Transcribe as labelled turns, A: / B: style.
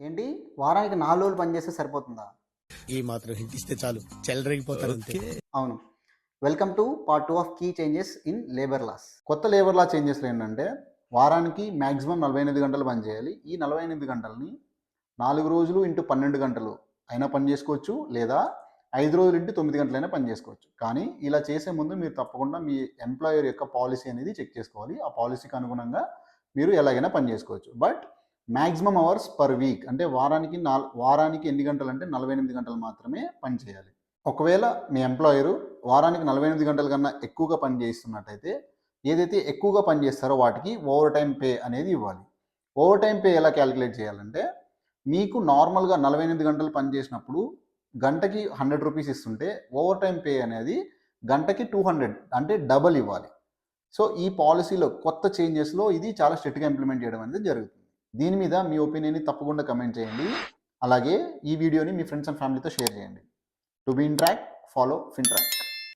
A: ఏంటి వారానికి 4 రోజులు పని చేస్తే సరిపోతుందా?
B: ఈ మాత్రం హింట్ ఇస్తే చాలు చెలరేగిపోతారు అంతే.
A: అవును. Welcome to part 2 of key changes in labour laws. కొత్త లేబర్ లా చేంజెస్‌లో ఏంటంటే వారానికి మాక్సిమం 48 గంటలు పని చేయాలి. ఈ 48 గంటలని 4 రోజులు ఇంటూ 12 గంటలు అయినా పని చేసుకోవచ్చు. లేదా 5 రోజులు ఇంటూ 9 గంటలైనా పని చేసుకోవచ్చు. కానీ ఇలా చేసే ముందు మీరు తప్పకుండా మీ ఎంప్లాయర్ యొక్క పాలిసీ అనేది చెక్ చేసుకోవాలి. ఆ పాలిసీకి అనుగుణంగా మీరు ఎలాగైనా పని చేసుకోవచ్చు. But maximum hours per week అంటే వారానికి ఎన్ని గంటలు అంటే 48 గంటలు మాత్రమే పని చేయాలి. ఒకవేళ మీ ఎంప్లాయరు వారానికి 48 గంటల కన్నా ఎక్కువగా పని చేస్తున్నట్టయితే ఏదైతే ఎక్కువగా పని చేస్తారో వాటికి ఓవర్ టైం పే అనేది ఇవ్వాలి. ఓవర్ టైం పే ఎలా క్యాలిక్యులేట్ చేయాలంటే మీకు నార్మల్గా 48 గంటలు పని చేసినప్పుడు గంటకి 100 రూపీస్ ఇస్తుంటే ఓవర్ టైం పే అనేది గంటకి 200 అంటే డబల్ ఇవ్వాలి. సో ఈ పాలసీలో కొత్త చేంజెస్లో ఇది చాలా స్ట్రిక్ట్గా ఇంప్లిమెంట్ చేయడం అనేది జరుగుతుంది. దీని మీద మీ ఒపీనియన్ని తప్పకుండా కమెంట్ చేయండి. అలాగే ఈ వీడియోని మీ ఫ్రెండ్స్ అండ్ ఫ్యామిలీతో షేర్ చేయండి. To be in track, follow ఫిన్ట్రాక్.